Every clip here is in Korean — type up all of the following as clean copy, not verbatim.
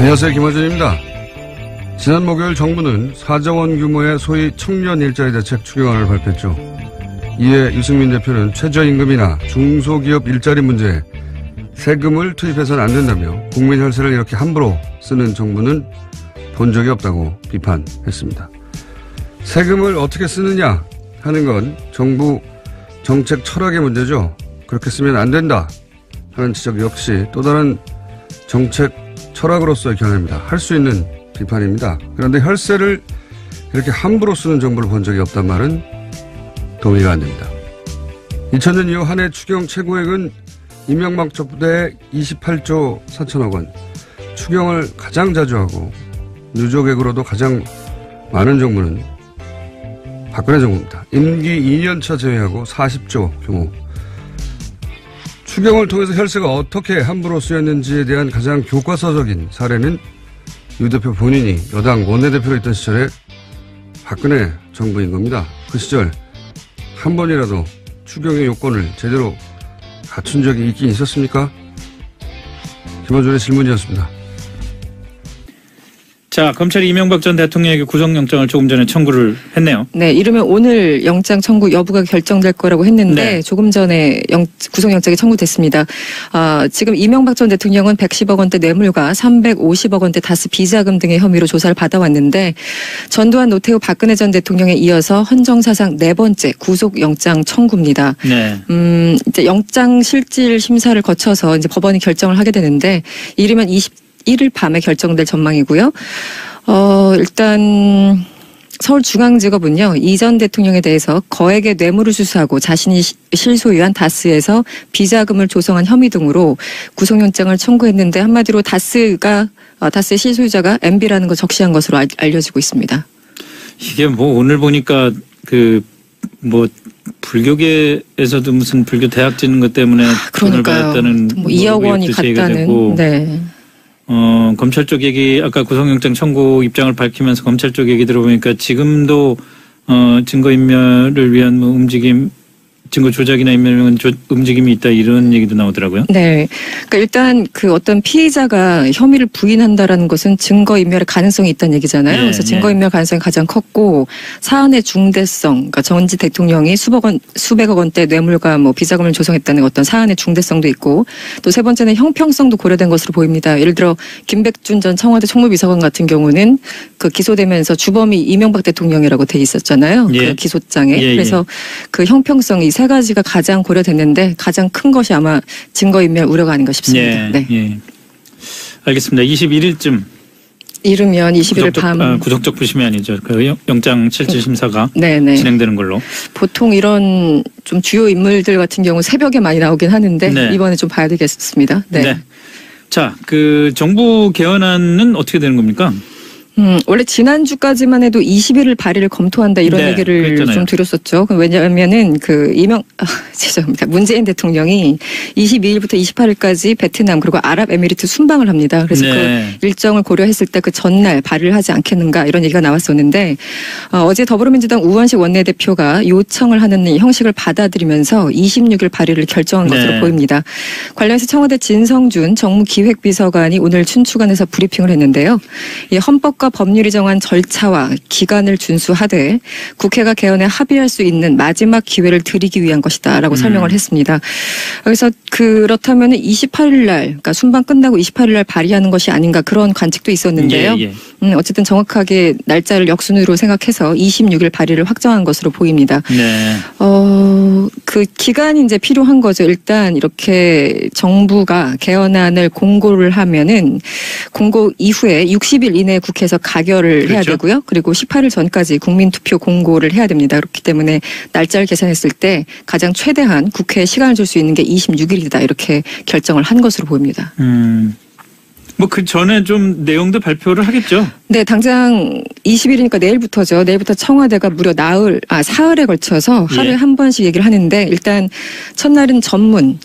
안녕하세요. 김어준입니다. 지난 목요일 정부는 4조 원 규모의 소위 청년 일자리 대책 추경안을 발표했죠. 이에 유승민 대표는 최저임금이나 중소기업 일자리 문제에 세금을 투입해서는 안 된다며 국민 혈세를 이렇게 함부로 쓰는 정부는 본 적이 없다고 비판했습니다. 세금을 어떻게 쓰느냐 하는 건 정부 정책 철학의 문제죠. 그렇게 쓰면 안 된다 하는 지적 역시 또 다른 정책 철학으로서의 견해입니다. 할 수 있는 비판입니다. 그런데 혈세를 이렇게 함부로 쓰는 정부를 본 적이 없단 말은 동의가 안 됩니다. 2000년 이후 한 해 추경 최고액은 이명박 정부 때 28조 4천억 원. 추경을 가장 자주 하고 누적액으로도 가장 많은 정부는 박근혜 정부입니다. 임기 2년차 제외하고 40조 규모. 추경을 통해서 혈세가 어떻게 함부로 쓰였는지에 대한 가장 교과서적인 사례는 유 대표 본인이 여당 원내대표로 있던 시절에 박근혜 정부인 겁니다. 그 시절 한 번이라도 추경의 요건을 제대로 갖춘 적이 있긴 있었습니까? 김어준의 질문이었습니다. 자, 검찰이 이명박 전 대통령에게 구속영장을 조금 전에 청구를 했네요. 네, 이르면 오늘 영장 청구 여부가 결정될 거라고 했는데 네. 조금 전에 구속영장이 청구됐습니다. 지금 이명박 전 대통령은 110억 원대 뇌물과 350억 원대 다스 비자금 등의 혐의로 조사를 받아왔는데 전두환 노태우 박근혜 전 대통령에 이어서 헌정사상 4번째 구속영장 청구입니다. 네. 이제 영장 실질 심사를 거쳐서 이제 법원이 결정을 하게 되는데 이르면 21일 밤에 결정될 전망이고요. 일단 서울중앙지검은요. 이 전 대통령에 대해서 거액의 뇌물을 수수하고 자신이 실소유한 다스에서 비자금을 조성한 혐의 등으로 구속영장을 청구했는데 한마디로 다스의 실소유자가 MB라는 거 적시한 것으로 알려지고 있습니다. 이게 뭐 오늘 보니까 불교계에서도 무슨 불교 대학 짓는 것 때문에 돈을 받았다는 뭐 2억 원이 갔다는. 네. 검찰 쪽 얘기 아까 구속영장 청구 입장을 밝히면서 검찰 쪽 얘기 들어보니까 지금도 증거인멸을 위한 뭐 움직임, 증거 조작이나 인멸 움직임이 있다 이런 얘기도 나오더라고요. 네, 그러니까 일단 그 어떤 피의자가 혐의를 부인한다라는 것은 증거인멸의 가능성이 있다는 얘기잖아요. 그래서 증거인멸 가능성이 가장 컸고 사안의 중대성, 그러니까 전직 대통령이 수백억 원대 뇌물과 뭐 비자금을 조성했다는 어떤 사안의 중대성도 있고 또 세 번째는 형평성도 고려된 것으로 보입니다. 예를 들어 김백준 전 청와대 총무비서관 같은 경우는 그 기소되면서 주범이 이명박 대통령이라고 돼 있었잖아요. 예. 그 기소장에. 그래서 그 형평성이 세 가지가 가장 고려됐는데 가장 큰 것이 아마 증거인멸 우려가 아닌가 싶습니다. 네. 예. 알겠습니다. 21일쯤 이르면 21일 밤 구속적 부심이 아니죠. 그 영장 실질 심사가 네네. 진행되는 걸로. 보통 이런 좀 주요 인물들 같은 경우 새벽에 많이 나오긴 하는데 네. 이번에 좀 봐야 되겠습니다. 네. 네. 자, 그 정부 개헌안은 어떻게 되는 겁니까? 원래 지난주까지만 해도 20일을 발의를 검토한다 이런 네, 얘기를 그랬잖아요. 좀 드렸었죠. 왜냐하면은 죄송합니다. 문재인 대통령이 22일부터 28일까지 베트남 그리고 아랍에미리트 순방을 합니다. 그래서 네. 그 일정을 고려했을 때 그 전날 발의를 하지 않겠는가 이런 얘기가 나왔었는데 어제 더불어민주당 우원식 원내대표가 요청을 하는 이 형식을 받아들이면서 26일 발의를 결정한 것으로 보입니다. 관련해서 청와대 진성준 정무기획비서관이 오늘 춘추관에서 브리핑을 했는데요. 이 헌법과 법률이 정한 절차와 기간을 준수하되 국회가 개헌에 합의할 수 있는 마지막 기회를 드리기 위한 것이다라고 설명을 했습니다. 그래서 그렇다면 28일 날, 그러니까 순방 끝나고 28일 날 발의하는 것이 아닌가 그런 관측도 있었는데요. 어쨌든 정확하게 날짜를 역순으로 생각해서 26일 발의를 확정한 것으로 보입니다. 네. 그 기간이 이제 필요한 거죠. 일단 이렇게 정부가 개헌안을 공고를 하면은 공고 이후에 60일 이내에 국회에서 가결을 해야 되고요. 그리고 18일 전까지 국민투표 공고를 해야 됩니다. 그렇기 때문에 날짜를 계산했을 때 가장 최대한 국회에 시간을 줄 수 있는 게 26일이다. 이렇게 결정을 한 것으로 보입니다. 뭐 그 전에 좀 내용도 발표를 하겠죠. 네, 당장 20일이니까 내일부터죠. 내일부터 청와대가 무려 사흘에 걸쳐서 하루에 한 번씩 얘기를 하는데 일단 첫날은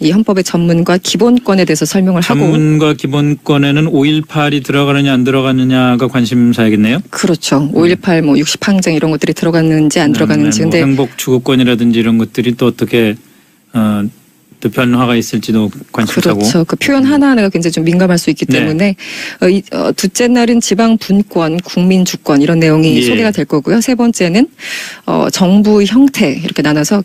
이 헌법의 전문과 기본권에 대해서 설명을 하고. 전문과 기본권에는 5.18이 들어가느냐 안 들어가느냐가 관심사야겠네요. 그렇죠. 5.18 뭐 60항쟁 이런 것들이 들어갔는지 안 들어갔는지. 뭐 근데 행복 추구권이라든지 이런 것들이 또 어떻게 또 변화가 있을지도 관심사고. 그렇죠. 그 표현 하나하나가 굉장히 좀 민감할 수 있기 때문에 둘째 날은 지방 분권, 국민 주권 이런 내용이 소개가 될 거고요. 세 번째는 정부 형태 이렇게 나눠서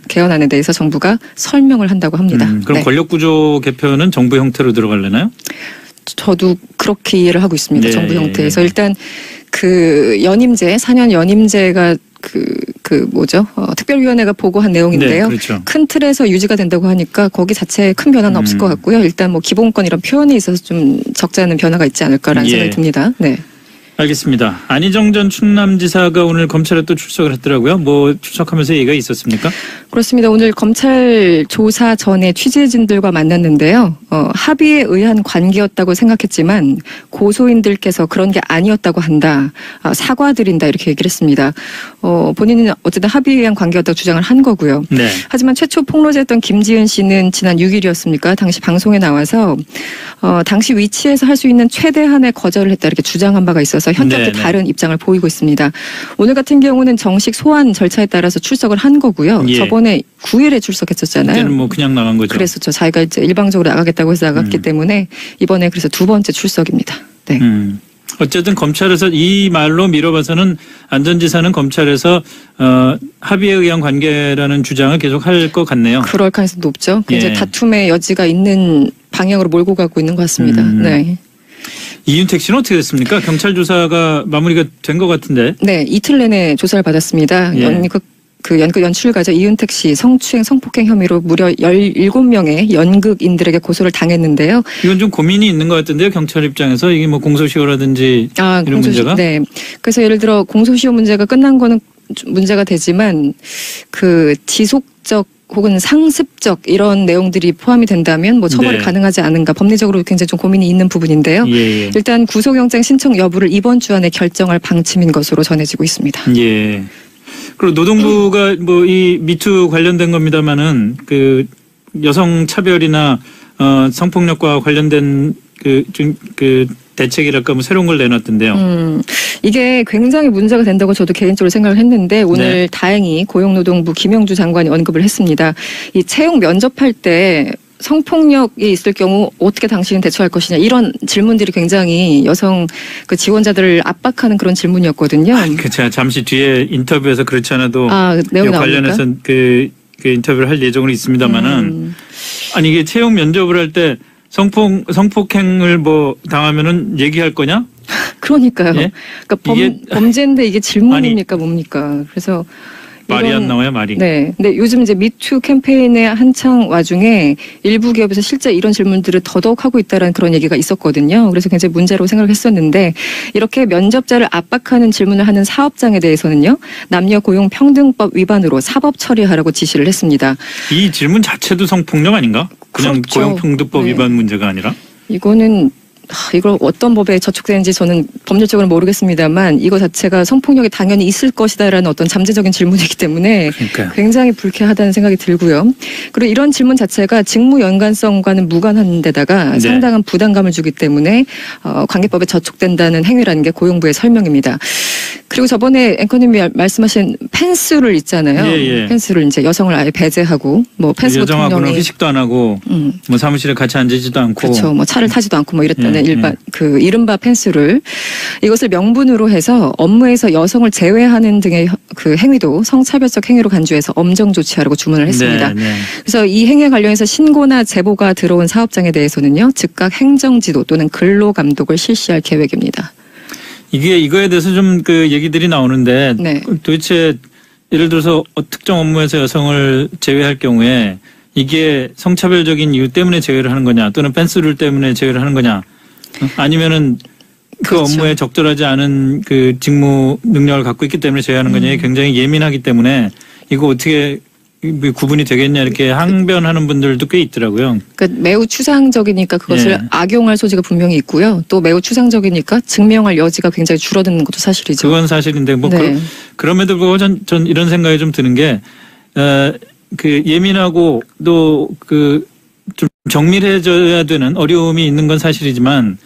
개헌안에 대해서 정부가 설명을 한다고 합니다. 그럼 권력구조 개편은 정부 형태로 들어갈려나요? 저도 그렇게 이해를 하고 있습니다. 네. 정부 형태에서 일단 그 연임제 4년 연임제가 특별위원회가 보고한 내용인데요. 네, 그렇죠. 큰 틀에서 유지가 된다고 하니까 거기 자체에 큰 변화는 없을 것 같고요. 일단 뭐 기본권 이런 표현에 있어서 좀 적지 않은 변화가 있지 않을까라는 생각이 듭니다. 네. 알겠습니다. 안희정 전 충남지사가 오늘 검찰에 또 출석을 했더라고요. 뭐 출석하면서 얘기가 있었습니까? 그렇습니다. 오늘 검찰 조사 전에 취재진들과 만났는데요. 합의에 의한 관계였다고 생각했지만 고소인들께서 그런 게 아니었다고 한다. 사과드린다 이렇게 얘기를 했습니다. 본인은 어쨌든 합의에 의한 관계였다고 주장을 한 거고요. 네. 하지만 최초 폭로자였던 김지은 씨는 지난 6일이었습니까? 당시 방송에 나와서 당시 위치에서 할 수 있는 최대한의 거절을 했다 이렇게 주장한 바가 있어서 현재도 다른 입장을 보이고 있습니다. 오늘 같은 경우는 정식 소환 절차에 따라서 출석을 한 거고요. 저번에 9일에 출석했었잖아요. 그때는 뭐 그냥 나간 거죠. 그랬었죠. 자기가 이제 일방적으로 나가겠다고 해서 나갔기 때문에 이번에 그래서 두 번째 출석입니다. 네. 어쨌든 검찰에서 이 말로 미뤄봐서는 안 전 지사는 검찰에서 합의에 의한 관계라는 주장을 계속 할 것 같네요. 그럴 가능성이 높죠. 굉장히 다툼의 여지가 있는 방향으로 몰고 가고 있는 것 같습니다. 네. 이윤택 씨는 어떻게 됐습니까? 경찰 조사가 마무리가 된 것 같은데. 네, 이틀 내내 조사를 받았습니다. 연극 연출가죠. 이윤택 씨 성추행 성폭행 혐의로 무려 17명의 연극인들에게 고소를 당했는데요. 이건 좀 고민이 있는 것 같은데요. 경찰 입장에서 이게 뭐 공소시효라든지 이런 문제가. 네. 그래서 예를 들어 공소시효 문제가 끝난 거는 문제가 되지만 그 지속적 혹은 상습적 이런 내용들이 포함이 된다면 뭐 처벌이 가능하지 않은가 법리적으로 굉장히 좀 고민이 있는 부분인데요. 일단 구속영장 신청 여부를 이번 주 안에 결정할 방침인 것으로 전해지고 있습니다. 예. 그리고 노동부가 뭐 이 미투 관련된 겁니다만은 그 여성 차별이나 성폭력과 관련된 그 대책이랄까 뭐 새로운 걸 내놨던데요. 이게 굉장히 문제가 된다고 저도 개인적으로 생각을 했는데 오늘 다행히 고용노동부 김영주 장관이 언급을 했습니다. 이 채용 면접할 때 성폭력이 있을 경우 어떻게 당신은 대처할 것이냐 이런 질문들이 굉장히 여성 그 지원자들을 압박하는 그런 질문이었거든요. 제가 잠시 뒤에 인터뷰에서 그렇지 않아도 내용 관련해서 그 인터뷰를 할 예정은 있습니다만은 아니 이게 채용 면접을 할 때 성폭행을 뭐 당하면은 얘기할 거냐? 그러니까요. 예? 그러니까 범죄인데 이게 질문입니까 뭡니까? 그래서 말이 안 나와요, 말이. 네. 근데 요즘 이제 미투 캠페인의 한창 와중에 일부 기업에서 실제 이런 질문들을 더더욱 하고 있다라는 그런 얘기가 있었거든요. 그래서 굉장히 문제로 생각을 했었는데 이렇게 면접자를 압박하는 질문을 하는 사업장에 대해서는요. 남녀고용평등법 위반으로 사법 처리하라고 지시를 했습니다. 이 질문 자체도 성폭력 아닌가? 그냥 그렇죠. 고용평등법 위반 문제가 아니라? 이거는 이걸 어떤 법에 저촉되는지 저는 법률적으로 모르겠습니다만 이거 자체가 성폭력이 당연히 있을 것이다라는 어떤 잠재적인 질문이기 때문에 굉장히 불쾌하다는 생각이 들고요. 그리고 이런 질문 자체가 직무 연관성과는 무관한 데다가 상당한 부담감을 주기 때문에 관계법에 저촉된다는 행위라는 게 고용부의 설명입니다. 그리고 저번에 앵커님이 말씀하신 펜스룰 있잖아요. 펜스룰 이제 여성을 아예 배제하고 뭐 펜스 여성하고는 회식도 안 하고 뭐 사무실에 같이 앉지도 않고 그렇죠. 뭐 차를 타지도 않고 뭐 이랬다는 그 이른바 펜스룰 이것을 명분으로 해서 업무에서 여성을 제외하는 등의 그 행위도 성차별적 행위로 간주해서 엄정 조치하라고 주문을 했습니다. 그래서 이 행위에 관련해서 신고나 제보가 들어온 사업장에 대해서는요. 즉각 행정지도 또는 근로감독을 실시할 계획입니다. 이거에 대해서 좀 그 얘기들이 나오는데 도대체 예를 들어서 특정 업무에서 여성을 제외할 경우에 이게 성차별적인 이유 때문에 제외를 하는 거냐 또는 펜스룰 때문에 제외를 하는 거냐 아니면은 그 업무에 적절하지 않은 그 직무 능력을 갖고 있기 때문에 제외하는 거냐 굉장히 예민하기 때문에 이거 어떻게 구분이 되겠냐 이렇게 항변하는 분들도 꽤 있더라고요. 그러니까 매우 추상적이니까 그것을 악용할 소지가 분명히 있고요. 또 매우 추상적이니까 증명할 여지가 굉장히 줄어드는 것도 사실이죠. 그건 사실인데 뭐 그럼에도 불구하고 전 이런 생각이 좀 드는 게 그 예민하고 또 그 좀 정밀해져야 되는 어려움이 있는 건 사실이지만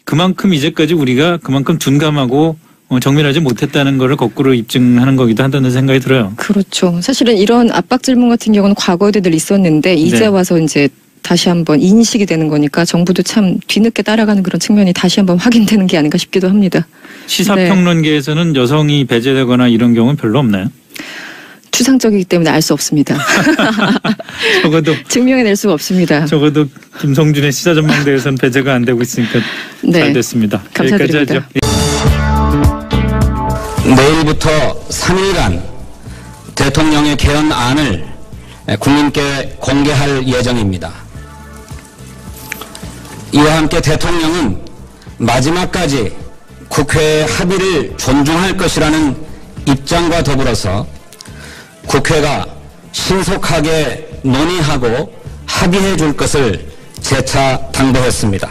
그만큼 이제까지 우리가 그만큼 둔감하고 정밀하지 못했다는 것을 거꾸로 입증하는 거기도 한다는 생각이 들어요. 그렇죠. 사실은 이런 압박 질문 같은 경우는 과거에도 늘 있었는데 이제 네. 와서 이제 다시 한번 인식이 되는 거니까 정부도 참 뒤늦게 따라가는 그런 측면이 다시 한번 확인되는 게 아닌가 싶기도 합니다. 시사평론계에서는 여성이 배제되거나 이런 경우는 별로 없나요? 추상적이기 때문에 알 수 없습니다. 적어도 증명해낼 수가 없습니다. 적어도 김성준의 시사전망대에서는 배제가 안 되고 있으니까 네. 잘 됐습니다. 감사드립니다. 여기까지 하죠. 내일부터 3일간 대통령의 개헌안을 국민께 공개할 예정입니다. 이와 함께 대통령은 마지막까지 국회의 합의를 존중할 것이라는 입장과 더불어서 국회가 신속하게 논의하고 합의해 줄 것을 재차 당부했습니다.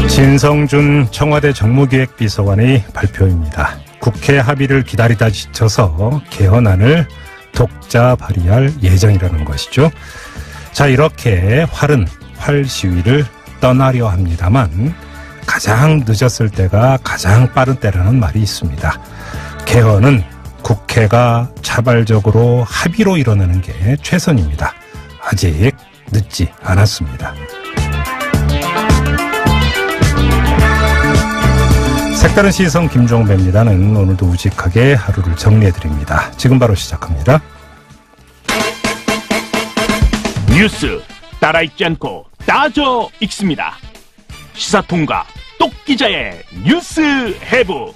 진성준 청와대 정무기획비서관의 발표입니다. 국회 합의를 기다리다 지쳐서 개헌안을 독자 발의할 예정이라는 것이죠. 자, 이렇게 활 시위를 떠나려 합니다만 가장 늦었을 때가 가장 빠른 때라는 말이 있습니다. 개헌은 국회가 자발적으로 합의로 이뤄내는 게 최선입니다. 아직 늦지 않았습니다. 색다른 시선 김종배입니다는 오늘도 우직하게 하루를 정리해드립니다. 지금 바로 시작합니다. 뉴스 따라 읽지 않고 따져 읽습니다. 시사통과 똑기자의 뉴스 해부.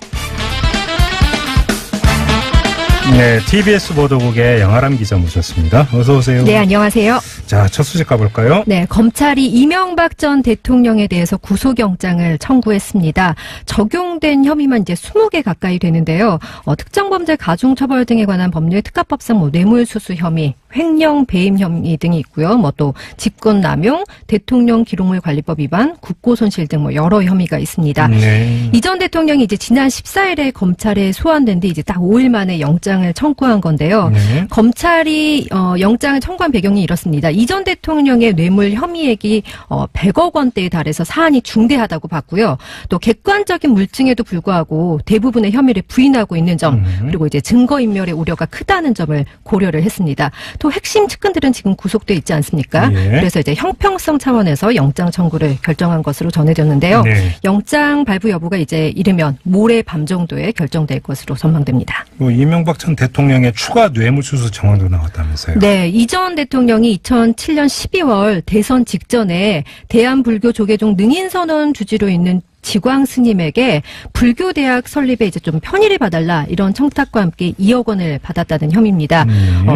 네, TBS 보도국의 영아람 기자 모셨습니다. 어서 오세요. 네, 안녕하세요. 자, 첫 소식 가볼까요? 네, 검찰이 이명박 전 대통령에 대해서 구속영장을 청구했습니다. 적용된 혐의만 이제 20개 가까이 되는데요. 특정범죄 가중처벌 등에 관한 법률 특가법상 뇌물수수 혐의, 횡령 배임 혐의 등이 있고요. 또 직권남용, 대통령 기록물 관리법 위반, 국고손실 등 여러 혐의가 있습니다. 네. 이 전 대통령이 이제 지난 14일에 검찰에 소환된 뒤 이제 딱 5일 만에 영장을 청구한 건데요. 네. 검찰이 영장을 청구한 배경이 이렇습니다. 이 전 대통령의 뇌물 혐의액이 100억 원대에 달해서 사안이 중대하다고 봤고요. 또 객관적인 물증에도 불구하고 대부분의 혐의를 부인하고 있는 점, 그리고 이제 증거인멸의 우려가 크다는 점을 고려를 했습니다. 또 핵심 측근들은 지금 구속돼 있지 않습니까? 예. 그래서 이제 형평성 차원에서 영장 청구를 결정한 것으로 전해졌는데요. 네. 영장 발부 여부가 이제 이르면 모레 밤 정도에 결정될 것으로 전망됩니다. 이명박 전 대통령의 추가 뇌물수수 정황도 나왔다면서요? 네, 이 전 대통령이 2007년 12월 대선 직전에 대한불교 조계종 능인선언 주지로 있는 지광 스님에게 불교대학 설립에 이제 좀 편의를 봐달라 이런 청탁과 함께 2억 원을 받았다는 혐의입니다.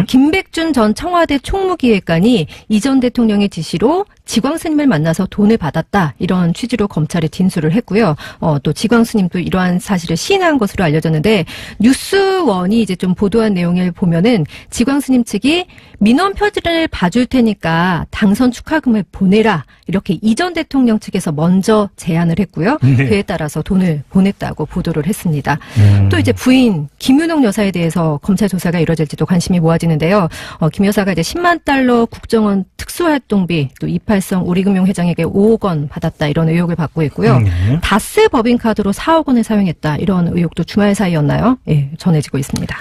김백준 전 청와대 총무기획관이 이 전 대통령의 지시로 지광 스님을 만나서 돈을 받았다 이런 취지로 검찰에 진술을 했고요. 또 지광 스님도 이러한 사실을 시인한 것으로 알려졌는데 뉴스원이 이제 좀 보도한 내용을 보면은 지광 스님 측이 민원 표지를 봐줄 테니까 당선 축하금을 보내라 이렇게 이 전 대통령 측에서 먼저 제안을 했고요. 네. 그에 따라서 돈을 보냈다고 보도를 했습니다. 또 이제 부인 김윤옥 여사에 대해서 검찰 조사가 이뤄질지도 관심이 모아지는데요. 김 여사가 이제 10만 달러 국정원 특수활동비 또 이팔성 우리금융 회장에게 5억 원 받았다 이런 의혹을 받고 있고요. 다스 법인카드로 4억 원을 사용했다 이런 의혹도 주말 사이였나요? 예, 전해지고 있습니다.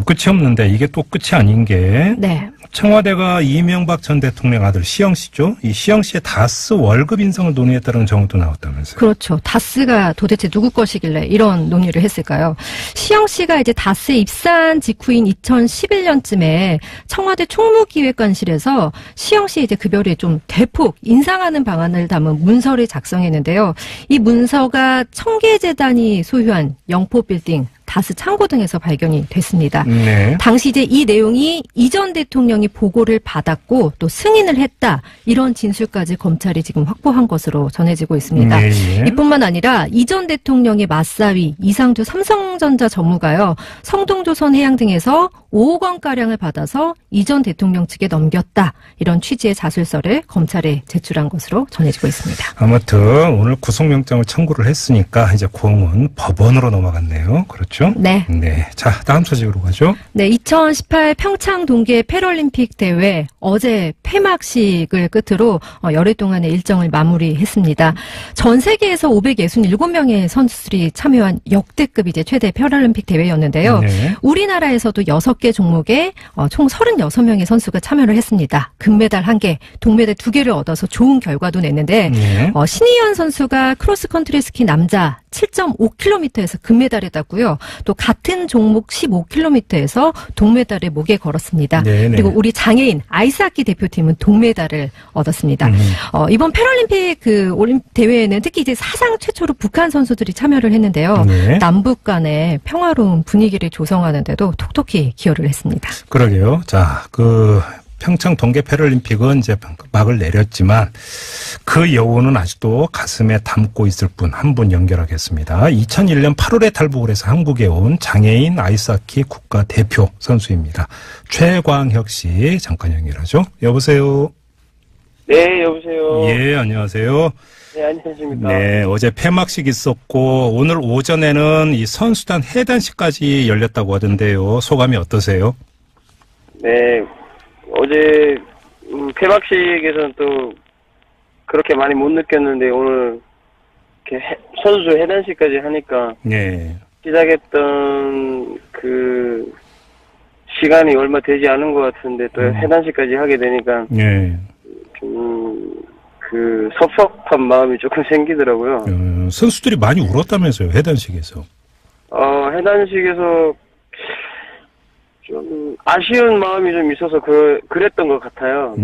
끝이 없는데 이게 또 끝이 아닌 게 네. 청와대가 이명박 전 대통령 아들 시영 씨죠. 이 시영 씨의 다스 월급 인상을 논의했다는 정도 나왔다면서요. 그렇죠. 다스가 도대체 누구 것이길래 이런 논의를 했을까요? 시영 씨가 이제 다스에 입사한 직후인 2011년쯤에 청와대 총무기획관실에서 시영 씨의 이제 급여를 좀 대폭 인상하는 방안을 담은 문서를 작성했는데요. 이 문서가 청계재단이 소유한 영포빌딩, 다스 창고 등에서 발견이 됐습니다. 네. 당시 이제 이 내용이 이 전 대통령이 보고를 받았고 또 승인을 했다 이런 진술까지 검찰이 지금 확보한 것으로 전해지고 있습니다. 네, 예. 이뿐만 아니라 이 전 대통령의 맞사위 이상주 삼성전자 전무가요 성동조선 해양 등에서 5억 원가량을 받아서 이전 대통령 측에 넘겼다. 이런 취지의 자술서를 검찰에 제출한 것으로 전해지고 있습니다. 아무튼 오늘 구속영장을 청구를 했으니까 이제 공은 법원으로 넘어갔네요. 그렇죠? 네. 네. 자, 다음 소식으로 가죠. 네, 2018 평창 동계 패럴림픽 대회 어제 폐막식을 끝으로 열흘 동안의 일정을 마무리했습니다. 전 세계에서 567명의 선수들이 참여한 역대급 이제 최대 패럴림픽 대회였는데요. 네. 우리나라에서도 6개 종목에 총 36명의 선수가 참여를 했습니다. 금메달 1개, 동메달 2개를 얻어서 좋은 결과도 냈는데 네. 신희연 선수가 크로스컨트리 스키 남자 7.5km에서 금메달을 땄고요. 또 같은 종목 15km에서 동메달을 목에 걸었습니다. 네네. 그리고 우리 장애인 아이스하키 대표팀은 동메달을 얻었습니다. 이번 패럴림픽 대회에는 특히 이제 사상 최초로 북한 선수들이 참여를 했는데요. 네. 남북 간의 평화로운 분위기를 조성하는데도 톡톡히 기여를 했습니다. 그러게요. 자, 평창 동계 패럴림픽은 이제 막을 내렸지만 그 여운은 아직도 가슴에 담고 있을 분 한 분 연결하겠습니다. 2001년 8월에 탈북을 해서 한국에 온 장애인 아이스하키 국가대표 선수입니다. 최광혁 씨 잠깐 연결하죠. 여보세요. 네, 여보세요. 예, 안녕하세요. 네, 안녕하십니까. 네, 어제 폐막식 있었고 오늘 오전에는 이 선수단 해단식까지 열렸다고 하던데요. 소감이 어떠세요? 네, 어제 폐막식에서는 또 그렇게 많이 못 느꼈는데 오늘 이렇게 선수 해단식까지 하니까 네. 시작했던 그 시간이 얼마 되지 않은 것 같은데 또 해단식까지 하게 되니까 네. 좀 그 섭섭한 마음이 조금 생기더라고요. 선수들이 많이 울었다면서요, 해단식에서. 해단식에서 좀 아쉬운 마음이 좀 있어서 그랬던 것 같아요.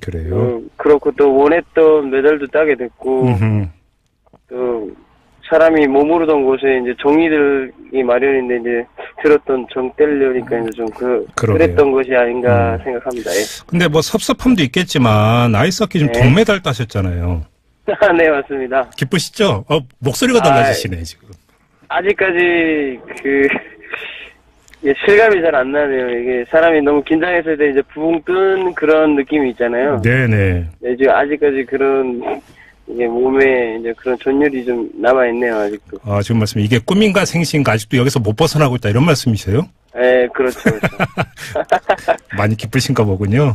그래요. 그렇고 또 원했던 메달도 따게 됐고 또 사람이 머무르던 곳에 이제 정이들이 마련인데 이제 들었던 정 떼려니까 이제 좀 그랬던 것이 아닌가 생각합니다. 예. 근데 뭐 섭섭함도 있겠지만 아이스하키 좀 네. 동메달 따셨잖아요. 네, 맞습니다. 기쁘시죠? 목소리가 달라지시네 지금. 아직까지 이게 실감이 잘 안 나네요. 이게 사람이 너무 긴장했을 때 이제 붕 뜬 그런 느낌이 있잖아요. 네네. 네, 지금 아직까지 그런 이게 몸에 이제 그런 전율이 좀 남아 있네요, 아직도. 지금 말씀 이게 꿈인가 생시인가 아직도 여기서 못 벗어나고 있다 이런 말씀이세요? 네, 그렇죠. 많이 기쁘신가 보군요.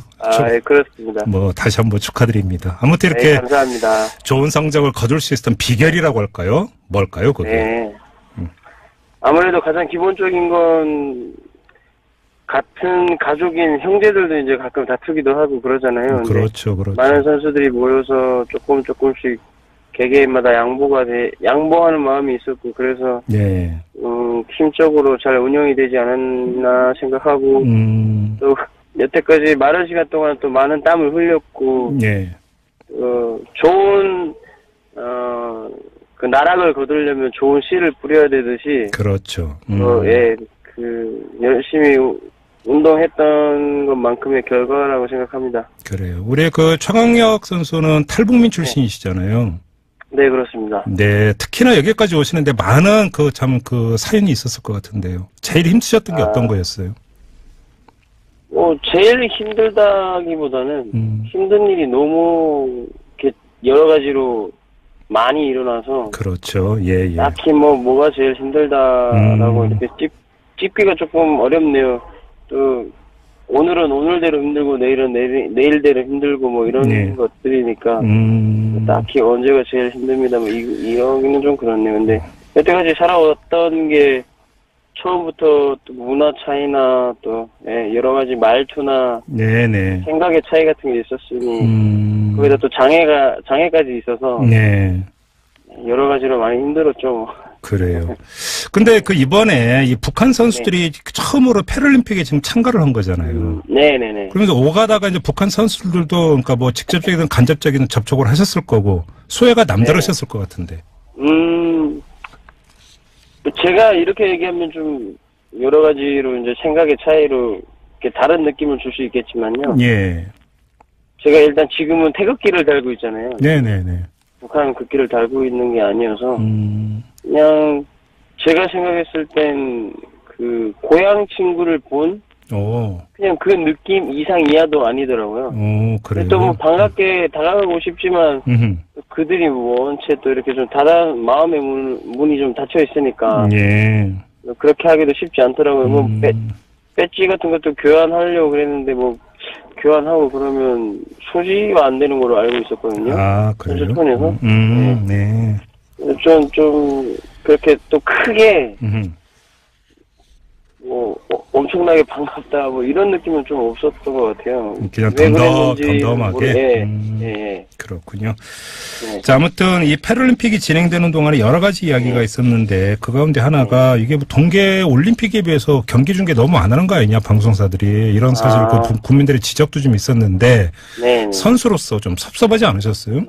네, 그렇습니다. 뭐 다시 한번 축하드립니다. 아무튼 이렇게 네, 감사합니다. 좋은 성적을 거둘 수 있었던 비결이라고 할까요? 뭘까요, 그게? 네. 아무래도 가장 기본적인 건 같은 가족인 형제들도 이제 가끔 다투기도 하고 그러잖아요. 그렇죠, 그렇죠. 많은 선수들이 모여서 조금씩 개개인마다 양보하는 마음이 있었고 그래서 예. 팀적으로 잘 운영이 되지 않았나 생각하고 또 여태까지 많은 시간 동안 또 많은 땀을 흘렸고 예. 좋은 그 나락을 거두려면 좋은 씨를 뿌려야 되듯이 그렇죠. 예, 열심히 운동했던 것만큼의 결과라고 생각합니다. 그래요. 우리 최광혁 선수는 탈북민 출신이시잖아요. 네, 그렇습니다. 네, 특히나 여기까지 오시는데 많은 사연이 있었을 것 같은데요. 제일 힘드셨던 게 어떤 거였어요? 제일 힘들다기보다는 힘든 일이 너무 이렇게 여러 가지로 많이 일어나서. 그렇죠. 예. 딱히 뭐가 제일 힘들다라고 이렇게 찝기가 조금 어렵네요. 또, 오늘은 오늘대로 힘들고, 내일은 내일대로 힘들고, 뭐, 이런 것들이니까, 딱히 언제가 제일 힘듭니다. 뭐, 이러기는 좀 그렇네요. 근데, 여태까지 살아왔던 게, 처음부터 또 문화 차이나, 또, 여러 가지 말투나, 네네. 생각의 차이 같은 게 있었으니, 거기다 또 장애까지 있어서, 네. 여러 가지로 많이 힘들었죠. 그래요. 근데 이번에 이 북한 선수들이 처음으로 패럴림픽에 지금 참가를 한 거잖아요. 네네네. 그러면서 오가다가 이제 북한 선수들도 그러니까 뭐 직접적이든 간접적이든 접촉을 하셨을 거고 소외가 남다르셨을 것 같은데. 제가 이렇게 얘기하면 좀 여러 가지로 이제 생각의 차이로 이렇게 다른 느낌을 줄 수 있겠지만요. 예. 제가 일단 지금은 태극기를 달고 있잖아요. 네네네. 북한 국기를 달고 있는 게 아니어서 그냥 제가 생각했을 땐 고향 친구를 본 그냥 그 느낌 이상 이하도 아니더라고요. 그래요? 또 뭐 반갑게 다가가고 싶지만 그들이 원체 또 이렇게 좀 마음의 문이 좀 닫혀 있으니까 예. 그렇게 하기도 쉽지 않더라고요. 뭐 배지 같은 것도 교환하려고 그랬는데 뭐 교환하고 그러면 소지가 안 되는 걸로 알고 있었거든요. 아, 그래요? 선수촌에서. 네. 좀 그렇게 또 크게 뭐 엄청나게 반갑다 뭐 이런 느낌은 좀 없었던 것 같아요. 그냥 덤덤하게. 예. 그렇군요. 네. 자, 아무튼 이 패럴림픽이 진행되는 동안에 여러 가지 이야기가 있었는데 그 가운데 하나가 이게 뭐 동계 올림픽에 비해서 경기 중계 너무 안 하는 거 아니냐 방송사들이 이런 사실 그 국민들의 지적도 좀 있었는데 선수로서 좀 섭섭하지 않으셨어요?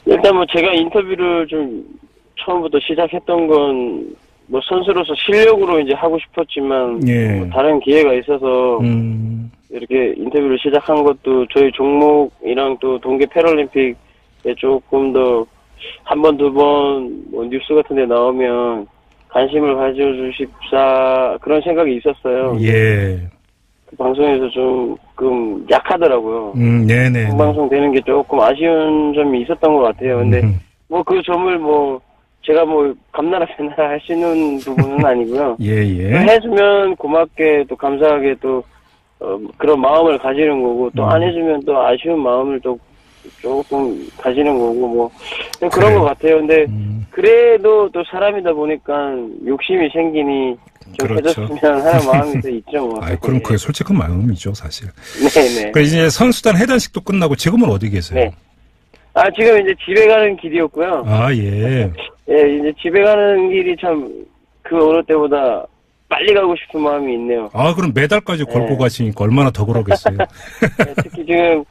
일단 뭐 제가 인터뷰를 좀 처음부터 시작했던 건 뭐 선수로서 실력으로 이제 하고 싶었지만 뭐 다른 기회가 있어서 이렇게 인터뷰를 시작한 것도 저희 종목이랑 또 동계 패럴림픽에 조금 더 한 번, 두 번 뭐 뉴스 같은 데 나오면 관심을 가져주십사 그런 생각이 있었어요. 예. 그 방송에서 조금 약하더라고요. 네네. 방송 되는 게 조금 아쉬운 점이 있었던 것 같아요. 근데 뭐 그 점을 뭐 제가 뭐 감나라 배나라 할 수 있는 부분은 아니고요. 해주면 고맙게 또 감사하게 또 그런 마음을 가지는 거고 또 안 해주면 또 아쉬운 마음을 또 조금 가지는 거고 뭐 그런 것 같아요. 근데 그래도 또 사람이다 보니까 욕심이 생기니 좀 해줬으면 하는 마음이 또 있죠. 뭐. 그럼 그게 솔직한 마음이죠, 사실. 네네. 그 이제 선수단 해단식도 끝나고 지금은 어디 계세요? 네. 지금 이제 집에 가는 길이었고요. 예. 예, 이제 집에 가는 길이 참 그 어느 때보다 빨리 가고 싶은 마음이 있네요. 그럼 매달까지 걸고 가시니까 얼마나 더 그러겠어요. 특히 지금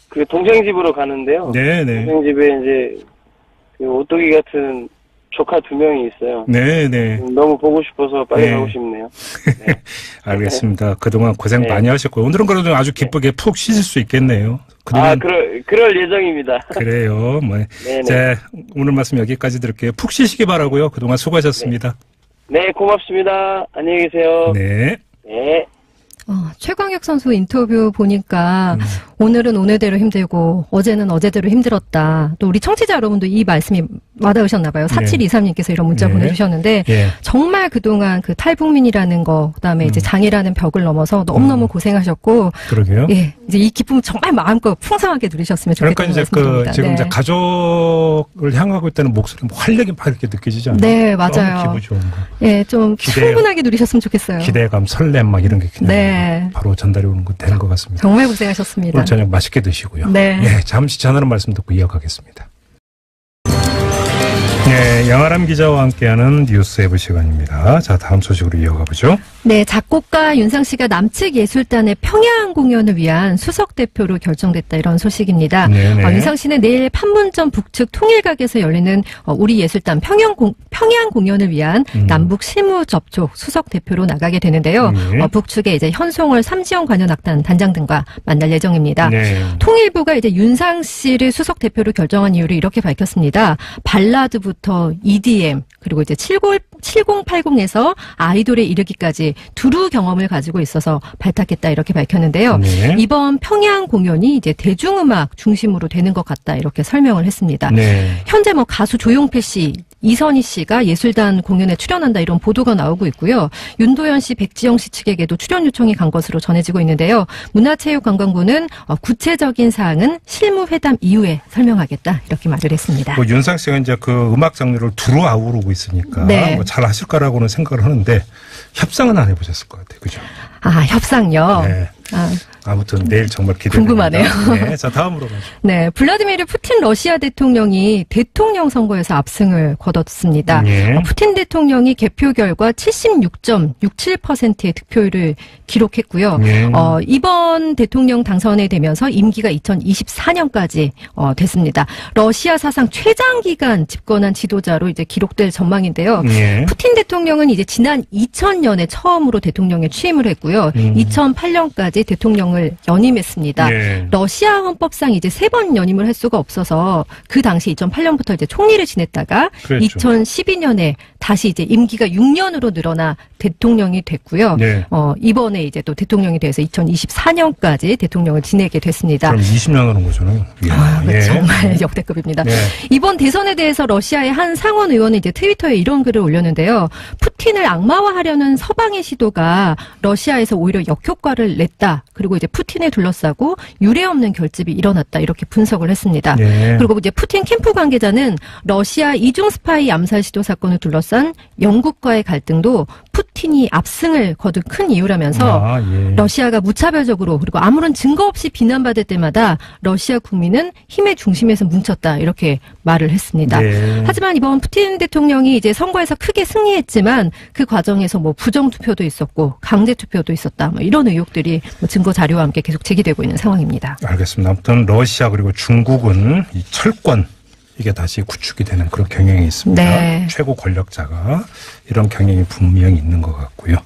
그 동생 집으로 가는데요. 네네. 동생 집에 이제 그 오뚜기 같은 조카 2명이 있어요. 네네. 너무 보고 싶어서 빨리 가고 싶네요. 네. 알겠습니다. 그동안 고생 많이 하셨고요. 오늘은 그래도 아주 기쁘게 푹 쉬실 수 있겠네요. 그동안 그럴 예정입니다. 그래요. 뭐. 자, 오늘 말씀 여기까지 드릴게요. 푹 쉬시기 바라고요. 그동안 수고하셨습니다. 네, 고맙습니다. 안녕히 계세요. 네. 네. 최광혁 선수 인터뷰 보니까 오늘은 오늘대로 힘들고 어제는 어제대로 힘들었다. 또 우리 청취자 여러분도 이 말씀이 와닿으셨나 봐요. 4723님께서 이런 문자 보내주셨는데 정말 그동안 그 탈북민이라는 거 그다음에 이제 장애라는 벽을 넘어서 너무너무 고생하셨고 그러게요. 예, 이제 이 기쁨 정말 마음껏 풍성하게 누리셨으면 좋겠다는 말씀입니다. 지금 이제 가족을 향하고 있다는 목소리 활력이 막 이렇게 느껴지지 않나요? 네, 맞아요. 너무 기분 좋은 거. 예, 좀 충분하게 누리셨으면 좋겠어요. 기대감, 설렘 막 이런 게 그냥 바로 전달이 오는 거 되는 것 같습니다. 정말 고생하셨습니다. 오늘 저녁 맛있게 드시고요. 네. 잠시 전하는 말씀 듣고 이어가겠습니다. 네, 양아람 기자와 함께하는 뉴스 해부 시간입니다. 자, 다음 소식으로 이어가 보죠. 네, 작곡가 윤상 씨가 남측 예술단의 평양 공연을 위한 수석 대표로 결정됐다 이런 소식입니다. 윤상 씨는 내일 판문점 북측 통일각에서 열리는 우리 예술단 평양 공연을 위한 남북 실무 접촉 수석 대표로 나가게 되는데요. 북측에 이제 현송월 삼지연 관현악단 단장 등과 만날 예정입니다. 통일부가 이제 윤상 씨를 수석 대표로 결정한 이유를 이렇게 밝혔습니다. 발라드부터 EDM 그리고 이제 7080에서 아이돌에 이르기까지 두루 경험을 가지고 있어서 발탁했다 이렇게 밝혔는데요. 이번 평양 공연이 이제 대중음악 중심으로 되는 것 같다 이렇게 설명을 했습니다. 현재 뭐 가수 조용필 씨, 이선희 씨가 예술단 공연에 출연한다 이런 보도가 나오고 있고요. 윤도현 씨, 백지영 씨 측에게도 출연 요청이 간 것으로 전해지고 있는데요. 문화체육관광부는 구체적인 사항은 실무회담 이후에 설명하겠다 이렇게 말을 했습니다. 윤상 씨가 이제 그 음악 장르를 두루 아우르고 있으니까 뭐 잘 하실 거라고는 생각을 하는데 협상은 안 해보셨을 것 같아요. 그죠? 협상요? 네. 아무튼 내일 정말 기대됩니다. 궁금하네요. 네, 자 다음으로 가죠. 네, 블라디미르 푸틴 러시아 대통령이 대통령 선거에서 압승을 거뒀습니다. 푸틴 대통령이 개표 결과 76.67%의 득표율을 기록했고요. 이번 대통령 당선이 되면서 임기가 2024년까지 됐습니다. 러시아 사상 최장 기간 집권한 지도자로 이제 기록될 전망인데요. 푸틴 대통령은 이제 지난 2000년에 처음으로 대통령에 취임을 했고요. 2008년까지 대통령을 대통령을 연임했습니다. 예. 러시아 헌법상 이제 3번 연임을 할 수가 없어서 그 당시 2008년부터 이제 총리를 지냈다가 그렇죠. 2012년에 다시 이제 임기가 6년으로 늘어나 대통령이 됐고요. 네. 이번에 이제 또 대통령이 돼서 2024년까지 대통령을 지내게 됐습니다. 그럼 20년 하는 거잖아요. 예. 정말 역대급입니다. 네. 이번 대선에 대해서 러시아의 한 상원 의원은 이제 트위터에 이런 글을 올렸는데요. 푸틴을 악마화하려는 서방의 시도가 러시아에서 오히려 역효과를 냈다. 그리고 이제 푸틴을 둘러싸고 유례없는 결집이 일어났다. 이렇게 분석을 했습니다. 네. 그리고 이제 푸틴 캠프 관계자는 러시아 이중 스파이 암살 시도 사건을 둘러싼 영국과의 갈등도 푸틴이 압승을 거둔 큰 이유라면서 예. 러시아가 무차별적으로 그리고 아무런 증거 없이 비난받을 때마다 러시아 국민은 힘의 중심에서 뭉쳤다 이렇게 말을 했습니다. 네. 하지만 이번 푸틴 대통령이 이제 선거에서 크게 승리했지만 그 과정에서 뭐 부정 투표도 있었고 강제 투표도 있었다 뭐 이런 의혹들이 뭐 증거 자료와 함께 계속 제기되고 있는 상황입니다. 알겠습니다. 아무튼 러시아 그리고 중국은 이 철권 이게 다시 구축이 되는 그런 경향이 있습니다. 네. 최고 권력자가 이런 경향이 분명히 있는 것 같고요.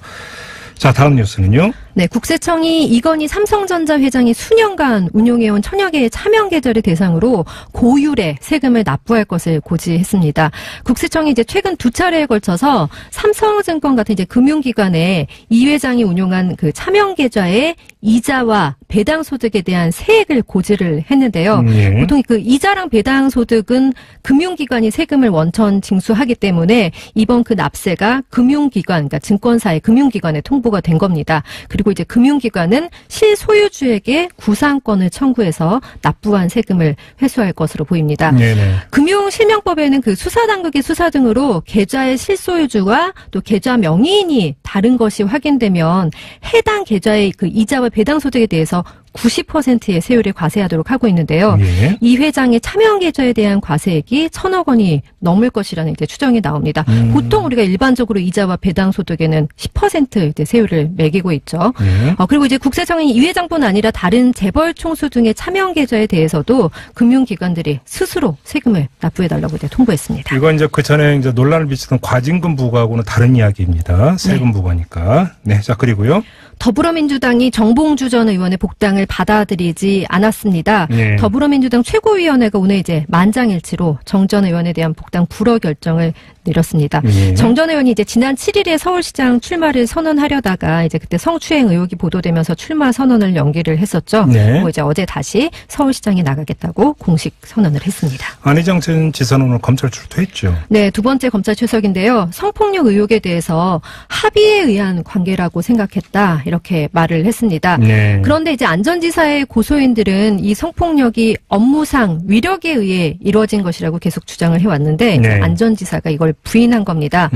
자, 다음 뉴스는요. 네, 국세청이 이건희 삼성전자 회장이 수년간 운용해온 천여 개의 차명 계좌를 대상으로 고율의 세금을 납부할 것을 고지했습니다. 국세청이 이제 최근 2차례에 걸쳐서 삼성증권 같은 이제 금융기관에 이 회장이 운용한 그 차명 계좌의 이자와 배당 소득에 대한 세액을 고지를 했는데요. 예. 보통 그 이자랑 배당 소득은 금융기관이 세금을 원천 징수하기 때문에 이번 그 납세가 금융기관, 그러니까 증권사의 금융기관에 통보가 된 겁니다. 그리고 이제 금융기관은 실소유주에게 구상권을 청구해서 납부한 세금을 회수할 것으로 보입니다. 네네. 금융실명법에는 그 수사당국의 수사 등으로 계좌의 실소유주와 또 계좌 명의인이 다른 것이 확인되면 해당 계좌의 그 이자와 배당 소득에 대해서 90%의 세율을 과세하도록 하고 있는데요. 예. 이 회장의 차명 계좌에 대한 과세액이 1,000억 원이 넘을 것이라는 이제 추정이 나옵니다. 보통 우리가 일반적으로 이자와 배당 소득에는 10% 이제 세율을 매기고 있죠. 예. 그리고 이제 국세청이 이 회장뿐 아니라 다른 재벌 총수 등의 차명 계좌에 대해서도 금융기관들이 스스로 세금을 납부해달라고 이제 통보했습니다. 이건 이제 그 전에 이제 논란을 비치던 과징금 부과하고는 다른 이야기입니다. 세금 부과니까. 네. 자, 그리고요. 더불어민주당이 정봉주 전 의원의 복당을 받아들이지 않았습니다. 네. 더불어민주당 최고위원회가 오늘 이제 만장일치로 정 전 의원에 대한 복당 불허 결정을 내렸습니다. 네. 정 전 의원이 이제 지난 7일에 서울시장 출마를 선언하려다가 이제 그때 성추행 의혹이 보도되면서 출마 선언을 연기를 했었죠. 네. 그리고 이제 어제 다시 서울시장에 나가겠다고 공식 선언을 했습니다. 안희정 전 지사는 오늘 검찰 출두했죠. 네, 두 번째 검찰 출석인데요. 성폭력 의혹에 대해서 합의에 의한 관계라고 생각했다. 이렇게 말을 했습니다. 네. 그런데 이제 안전지사의 고소인들은 이 성폭력이 업무상 위력에 의해 이루어진 것이라고 계속 주장을 해왔는데 네. 안전지사가 이걸 부인한 겁니다.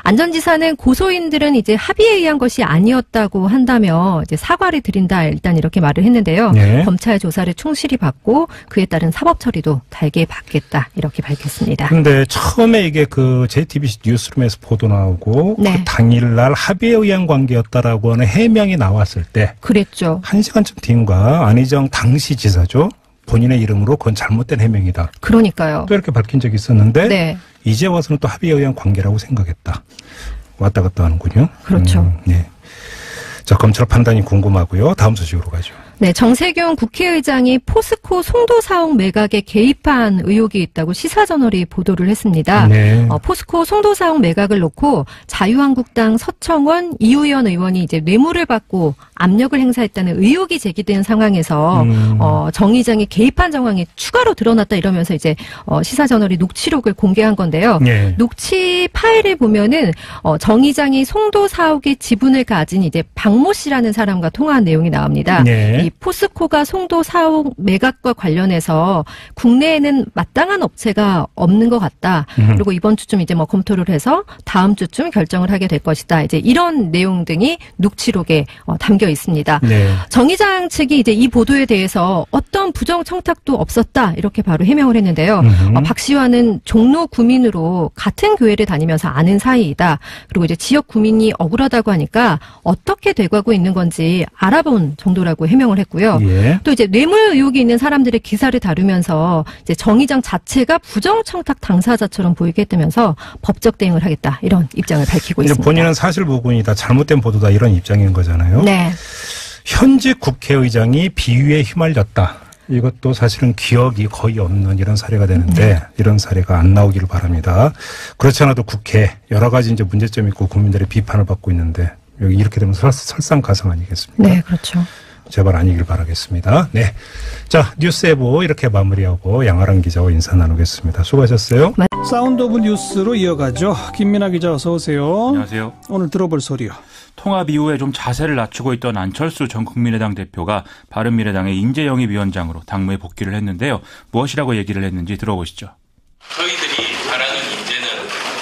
안전지사는 고소인들은 이제 합의에 의한 것이 아니었다고 한다며 이제 사과를 드린다 일단 이렇게 말을 했는데요. 네. 검찰 조사를 충실히 받고 그에 따른 사법 처리도 달게 받겠다 이렇게 밝혔습니다. 근데 처음에 이게 그 JTBC 뉴스룸에서 보도 나오고 네. 그 당일날 합의에 의한 관계였다라고 하는 해명이 나왔을 때 그랬죠. 1시간쯤 뒤인가 안희정 당시 지사죠. 본인의 이름으로 그건 잘못된 해명이다. 그러니까요. 또 이렇게 밝힌 적이 있었는데 네. 이제 와서는 또 합의에 의한 관계라고 생각했다. 왔다 갔다 하는군요. 그렇죠. 네. 자, 검찰 판단이 궁금하고요. 다음 소식으로 가죠. 네, 정세균 국회의장이 포스코 송도 사옥 매각에 개입한 의혹이 있다고 시사저널이 보도를 했습니다. 네. 포스코 송도 사옥 매각을 놓고 자유한국당 서청원, 이우연 의원이 이제 뇌물을 받고 압력을 행사했다는 의혹이 제기된 상황에서 정 의장이 개입한 정황이 추가로 드러났다 이러면서 이제 시사저널이 녹취록을 공개한 건데요. 네. 녹취 파일을 보면은 정 의장이 송도 사옥의 지분을 가진 이제 박모 씨라는 사람과 통화한 내용이 나옵니다. 네. 이 포스코가 송도 사옥 매각과 관련해서 국내에는 마땅한 업체가 없는 것 같다. 그리고 이번 주쯤 이제 뭐 검토를 해서 다음 주쯤 결정을 하게 될 것이다. 이제 이런 내용 등이 녹취록에 담겨 있습니다. 네. 정 의장 측이 이제 이 보도에 대해서 어떤 부정 청탁도 없었다 이렇게 바로 해명을 했는데요. 박 씨와는 종로 구민으로 같은 교회를 다니면서 아는 사이이다. 그리고 이제 지역 구민이 억울하다고 하니까 어떻게 돼가고 있는 건지 알아본 정도라고 해명을 했고요. 예. 또 이제 뇌물 의혹이 있는 사람들의 기사를 다루면서 이제 정 의장 자체가 부정 청탁 당사자처럼 보이게 했다면서 법적 대응을 하겠다 이런 입장을 밝히고 이제 있습니다. 본인은 사실 무근이다, 잘못된 보도다 이런 입장인 거잖아요. 네. 현 현직 국회의장이 비위에 휘말렸다. 이것도 사실은 기억이 거의 없는 이런 사례가 되는데 이런 사례가 안 나오기를 바랍니다. 그렇지 않아도 국회 여러 가지 이제 문제점이 있고 국민들의 비판을 받고 있는데 여기 이렇게 되면 설상가상 아니겠습니까? 네, 그렇죠. 제발 아니길 바라겠습니다. 네. 자, 뉴스에보 이렇게 마무리하고 양아랑 기자와 인사 나누겠습니다. 수고하셨어요. 사운드 오브 뉴스로 이어가죠. 김민아 기자 어서 오세요. 안녕하세요. 오늘 들어볼 소리요. 통합 이후에 좀 자세를 낮추고 있던 안철수 전 국민의당 대표가 바른미래당의 인재영입위원장으로 당무에 복귀를 했는데요. 무엇이라고 얘기를 했는지 들어보시죠. 저희들이 바라는 인재는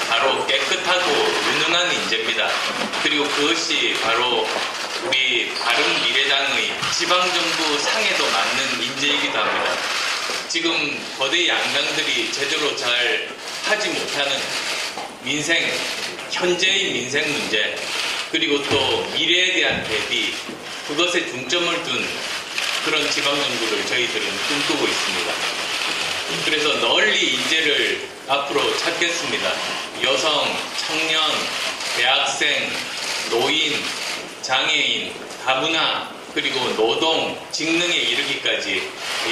바로 깨끗하고 유능한 인재입니다. 그리고 그것이 바로 우리 바른미래당의 지방정부 상에도 맞는 인재이기도 합니다. 지금 거대 양당들이 제대로 잘 하지 못하는 민생, 현재의 민생 문제, 그리고 또 미래에 대한 대비, 그것에 중점을 둔 그런 지방정부를 저희들은 꿈꾸고 있습니다. 그래서 널리 인재를 앞으로 찾겠습니다. 여성, 청년, 대학생, 노인, 장애인, 다문화, 그리고 노동, 직능에 이르기까지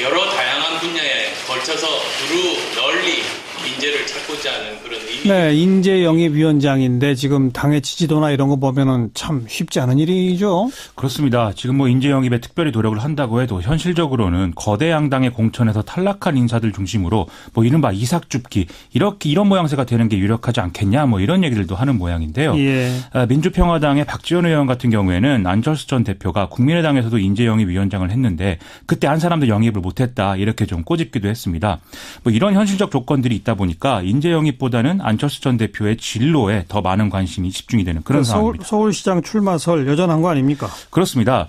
여러 다양한 분야에 걸쳐서 두루 널리 인재를 찾고자 하는 그런 의미. 네, 인재영입위원장인데 지금 당의 지지도나 이런 거 보면은 참 쉽지 않은 일이죠. 그렇습니다. 지금 뭐 인재영입에 특별히 노력을 한다고 해도 현실적으로는 거대 양당의 공천에서 탈락한 인사들 중심으로 뭐 이른바 이삭줍기 이런 모양새가 되는 게 유력하지 않겠냐 뭐 이런 얘기들도 하는 모양인데요. 예. 민주평화당의 박지원 의원 같은 경우에는 안철수 전 대표가 국민의당에서도 인재영입위원장을 했는데 그때 한 사람도 영입을 못했다 이렇게 좀 꼬집기도 했습니다. 뭐 이런 현실적 조건들이 있다 보니까 인재영입보다는 안철수 전 대표의 진로에 더 많은 관심이 집중이 되는 그런 상황입니다. 서울시장 출마설 여전한 거 아닙니까? 그렇습니다.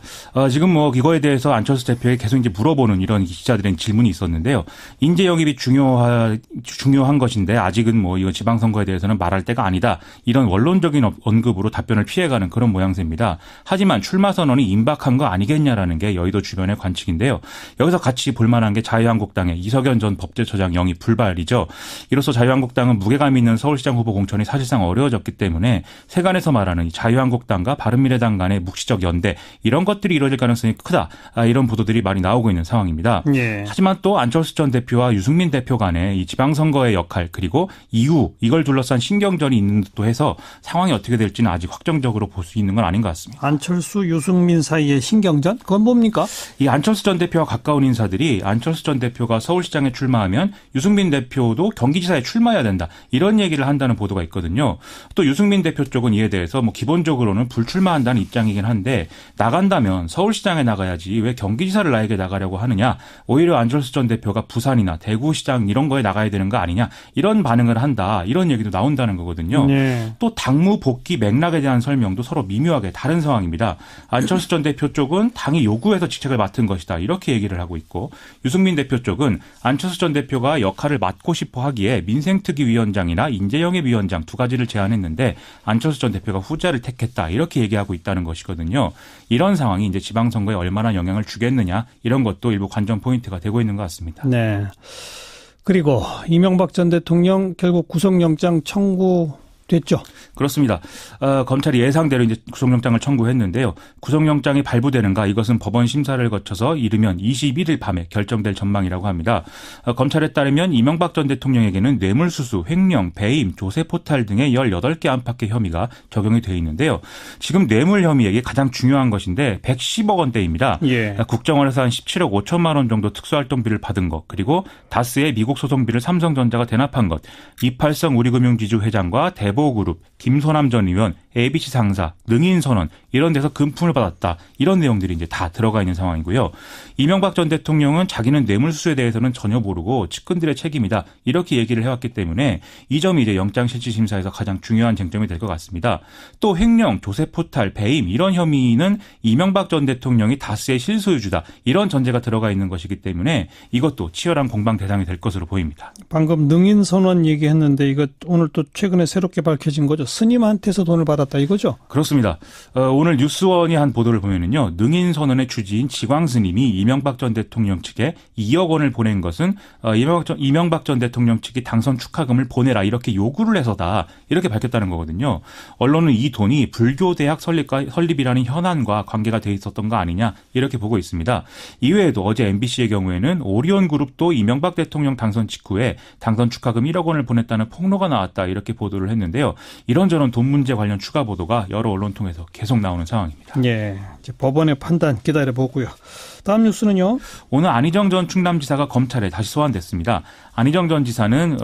지금 뭐 이거에 대해서 안철수 대표에 계속 이제 물어보는 이런 기자들의 질문이 있었는데요. 인재영입이 중요한 것인데 아직은 뭐 이거 지방선거에 대해서는 말할 때가 아니다. 이런 원론적인 언급으로 답변을 피해가는 그런 모양새입니다. 하지만 출마 선언이 임박한 거 아니겠냐라는 게 여의도 주변의 관측인데요. 여기서 같이 볼만한 게 자유한국당의 이석연 전 법제처장 영입 불발이죠. 이로써 자유한국당은 무게감 있는 서울시장 후보 공천이 사실상 어려워졌기 때문에 세간에서 말하는 이 자유한국당과 바른미래당 간의 묵시적 연대 이런 것들이 이루어질 가능성이 크다. 이런 보도들이 많이 나오고 있는 상황입니다. 예. 하지만 또 안철수 전 대표와 유승민 대표 간의 이 지방선거의 역할 그리고 이후 이걸 둘러싼 신경전이 있는 듯도 해서 상황이 어떻게 될지는 아직 확정적으로 볼 수 있는 건 아닌 것 같습니다. 안철수, 유승민 사이의 신경전? 그건 뭡니까? 이 안철수 전 대표와 가까운 인사들이 안철수 전 대표가 서울시장에 출마하면 유승민 대표도 경기지사에 출마해야 된다. 이런 얘기를 한다는 보도가 있거든요. 또 유승민 대표 쪽은 이에 대해서 뭐 기본적으로는 불출마한다는 입장이긴 한데 나간다면 서울시장에 나가야지 왜 경기지사를 나에게 나가려고 하느냐. 오히려 안철수 전 대표가 부산이나 대구시장 이런 거에 나가야 되는 거 아니냐. 이런 반응을 한다. 이런 얘기도 나온다는 거거든요. 네. 또 당무 복귀 맥락에 대한 설명도 서로 미묘하게 다른 상황입니다. 안철수 전 대표 쪽은 당이 요구해서 직책을 맡은 것이다. 이렇게 얘기를 하고 있고 유승민 대표 쪽은 안철수 전 대표가 역할을 맡고 싶어 하기에 민생특위위원장이나 인재영입위원장 두 가지를 제안했는데 안철수 전 대표가 후자를 택했다. 이렇게 얘기하고 있다는 것이거든요. 이런 상황이 이제 지방선거에 얼마나 영향을 주겠느냐 이런 것도 일부 관전 포인트가 되고 있는 것 같습니다. 네. 그리고 이명박 전 대통령 결국 구속영장 청구됐죠. 그렇습니다. 검찰이 예상대로 이제 구속영장을 청구했는데요. 구속영장이 발부되는가 이것은 법원 심사를 거쳐서 이르면 21일 밤에 결정될 전망이라고 합니다. 검찰에 따르면 이명박 전 대통령에게는 뇌물수수, 횡령, 배임, 조세포탈 등의 18개 안팎의 혐의가 적용이 되어 있는데요. 지금 뇌물 혐의에 가장 중요한 것인데 110억 원대입니다. 예. 국정원에서 한 17억 5천만 원 정도 특수활동비를 받은 것 그리고 다스의 미국 소송비를 삼성전자가 대납한 것 이팔성 우리금융지주 회장과 대보그룹 김소남 전 의원, ABC 상사, 능인선원 이런 데서 금품을 받았다. 이런 내용들이 이제 다 들어가 있는 상황이고요. 이명박 전 대통령은 자기는 뇌물수수에 대해서는 전혀 모르고 측근들의 책임이다. 이렇게 얘기를 해왔기 때문에 이 점이 이제 영장실질심사에서 가장 중요한 쟁점이 될 것 같습니다. 또 횡령, 조세포탈, 배임 이런 혐의는 이명박 전 대통령이 다스의 실소유주다. 이런 전제가 들어가 있는 것이기 때문에 이것도 치열한 공방 대상이 될 것으로 보입니다. 방금 능인선원 얘기했는데 이거 오늘 또 최근에 새롭게 밝혀진 거죠. 스님한테서 돈을 받았다. 알았다 이거죠? 그렇습니다. 오늘 뉴스원이 한 보도를 보면은요, 능인선언의 주지인 지광스님이 이명박 전 대통령 측에 2억 원을 보낸 것은 이명박 전 대통령 측이 당선 축하금을 보내라 이렇게 요구를 해서다 이렇게 밝혔다는 거거든요. 언론은 이 돈이 불교대학 설립이라는 현안과 관계가 돼 있었던 거 아니냐 이렇게 보고 있습니다. 이외에도 어제 MBC의 경우에는 오리온그룹도 이명박 대통령 당선 직후에 당선 축하금 1억 원을 보냈다는 폭로가 나왔다 이렇게 보도를 했는데요. 이런저런 돈 문제 관련 추가 보도가 여러 언론 통해서 계속 나오는 상황입니다. 예, 이제 법원의 판단 기다려보고요. 다음 뉴스는요. 오늘 안희정 전 충남지사가 검찰에 다시 소환됐습니다. 안희정 전 지사는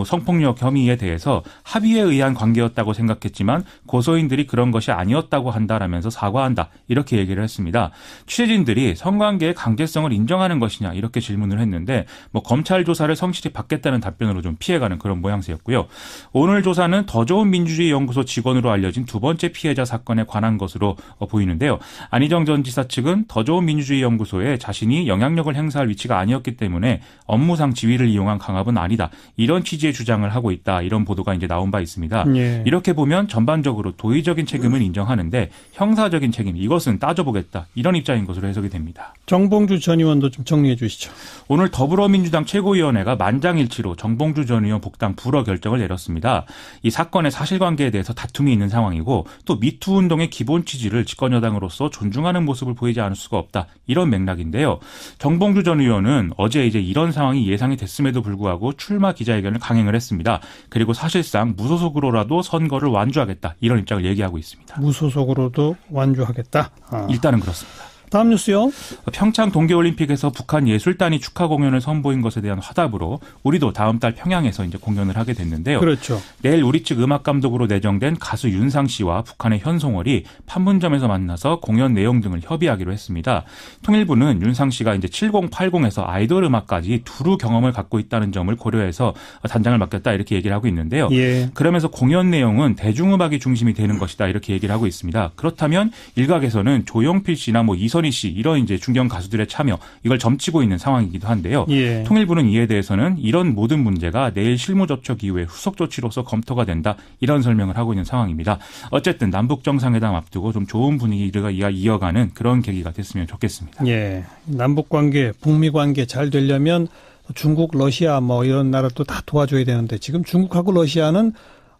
성폭력 혐의에 대해서 합의에 의한 관계였다고 생각했지만 고소인들이 그런 것이 아니었다고 한다라면서 사과한다 이렇게 얘기를 했습니다. 취재진들이 성관계의 강제성을 인정하는 것이냐 이렇게 질문을 했는데 검찰 조사를 성실히 받겠다는 답변으로 좀 피해가는 그런 모양새였고요. 오늘 조사는 더 좋은 민주주의 연구소 직원으로 알려진 두 번째 피해자 사건에 관한 것으로 보이는데요. 안희정 전 지사 측은 더 좋은 민주주의 연구소에 자신이 영향력을 행사할 위치가 아니었기 때문에 업무상 지위를 이용한 강압은 아니다. 이런 취지의 주장을 하고 있다. 이런 보도가 이제 나온 바 있습니다. 예. 이렇게 보면 전반적으로 도의적인 책임은 인정하는데 형사적인 책임 이것은 따져보겠다. 이런 입장인 것으로 해석이 됩니다. 정봉주 전 의원도 좀 정리해 주시죠. 오늘 더불어민주당 최고위원회가 만장일치로 정봉주 전 의원 복당 불허 결정을 내렸습니다. 이 사건의 사실관계에 대해서 다툼이 있는 상황이고 또 미투 운동의 기본 취지를 집권여당으로서 존중하는 모습을 보이지 않을 수가 없다. 이런 맥락인데요. 정봉주 전 의원은 어제 이제 이런 상황이 예상이 됐음에도 불구하고 출마 기자회견을 강행을 했습니다. 그리고 사실상 무소속으로라도 선거를 완주하겠다. 이런 입장을 얘기하고 있습니다. 무소속으로도 완주하겠다. 일단은 그렇습니다. 다음 뉴스요. 평창 동계올림픽에서 북한 예술단이 축하 공연을 선보인 것에 대한 화답으로 우리도 다음 달 평양에서 이제 공연을 하게 됐는데요. 그렇죠. 내일 우리 측 음악 감독으로 내정된 가수 윤상 씨와 북한의 현송월이 판문점에서 만나서 공연 내용 등을 협의하기로 했습니다. 통일부는 윤상 씨가 이제 7080에서 아이돌 음악까지 두루 경험을 갖고 있다는 점을 고려해서 단장을 맡겼다 이렇게 얘기를 하고 있는데요. 예. 그러면서 공연 내용은 대중음악이 중심이 되는 것이다 이렇게 얘기를 하고 있습니다. 그렇다면 일각에서는 조용필 씨나 이선희 씨 이런 이제 중견 가수들의 참여 이걸 점치고 있는 상황이기도 한데요. 예. 통일부는 이에 대해서는 이런 모든 문제가 내일 실무 접촉 이후에 후속 조치로서 검토가 된다 이런 설명을 하고 있는 상황입니다. 어쨌든 남북 정상회담 앞두고 좀 좋은 분위기가 이어가는 그런 계기가 됐으면 좋겠습니다. 예, 남북 관계, 북미 관계 잘 되려면 중국, 러시아 이런 나라도 다 도와줘야 되는데 지금 중국하고 러시아는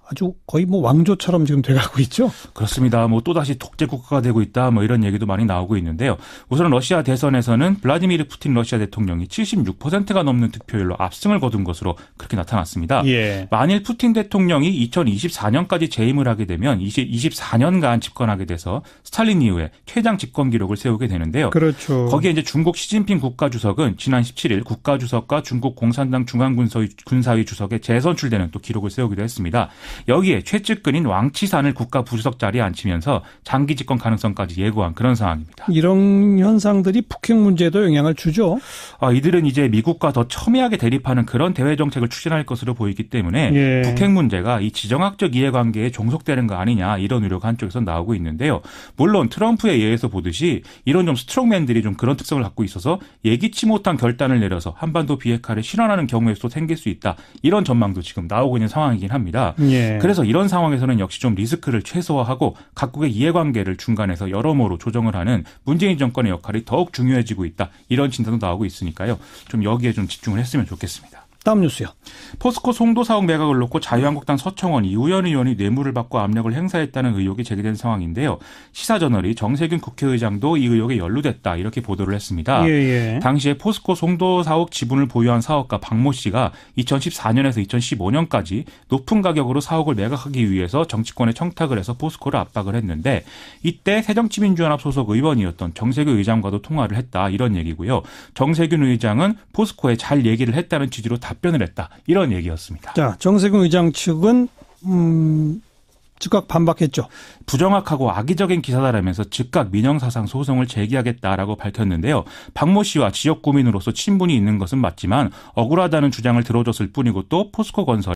아주 거의 왕조처럼 지금 돼가고 있죠? 그렇습니다. 또다시 독재 국가가 되고 있다. 이런 얘기도 많이 나오고 있는데요. 우선 러시아 대선에서는 블라디미르 푸틴 러시아 대통령이 76%가 넘는 득표율로 압승을 거둔 것으로 그렇게 나타났습니다. 예. 만일 푸틴 대통령이 2024년까지 재임을 하게 되면 24년간 집권하게 돼서 스탈린 이후에 최장 집권 기록을 세우게 되는데요. 그렇죠. 거기에 이제 중국 시진핑 국가주석은 지난 17일 국가주석과 중국 공산당 중앙군사위 주석의 재선출되는 또 기록을 세우기도 했습니다. 여기에 최측근인 왕치산을 국가 부주석 자리에 앉히면서 장기 집권 가능성까지 예고한 그런 상황입니다. 이런 현상들이 북핵 문제에도 영향을 주죠. 이들은 이제 미국과 더 첨예하게 대립하는 그런 대외 정책을 추진할 것으로 보이기 때문에 예. 북핵 문제가 이 지정학적 이해관계에 종속되는 거 아니냐 이런 우려가 한쪽에서 나오고 있는데요. 물론 트럼프에 의해서 보듯이 이런 좀 스트롱맨들이 좀 그런 특성을 갖고 있어서 예기치 못한 결단을 내려서 한반도 비핵화를 실현하는 경우에도 생길 수 있다. 이런 전망도 지금 나오고 있는 상황이긴 합니다. 예. 그래서 이런 상황에서는 역시 좀 리스크를 최소화하고 각국의 이해관계를 중간에서 여러모로 조정을 하는 문재인 정권의 역할이 더욱 중요해지고 있다. 이런 진단도 나오고 있으니까요. 좀 여기에 좀 집중을 했으면 좋겠습니다. 다음 뉴스요. 포스코 송도 사옥 매각을 놓고 자유한국당 서청원 이우현 의원이 뇌물을 받고 압력을 행사했다는 의혹이 제기된 상황인데요. 시사저널이 정세균 국회의장도 이 의혹에 연루됐다 이렇게 보도를 했습니다. 예. 당시에 포스코 송도 사옥 지분을 보유한 사업가 박모 씨가 2014년에서 2015년까지 높은 가격으로 사옥을 매각하기 위해서 정치권에 청탁을 해서 포스코를 압박을 했는데 이때 새정치민주연합 소속 의원이었던 정세균 의장과도 통화를 했다 이런 얘기고요. 정세균 의장은 포스코에 잘 얘기를 했다는 취지로 답변을 했다. 이런 얘기였습니다. 자, 정세균 의장 측은 즉각 반박했죠. 부정확하고 악의적인 기사다라면서 즉각 민형사상 소송을 제기하겠다라고 밝혔는데요. 박모 씨와 지역구민으로서 친분이 있는 것은 맞지만 억울하다는 주장을 들어줬을 뿐이고 또 포스코 건설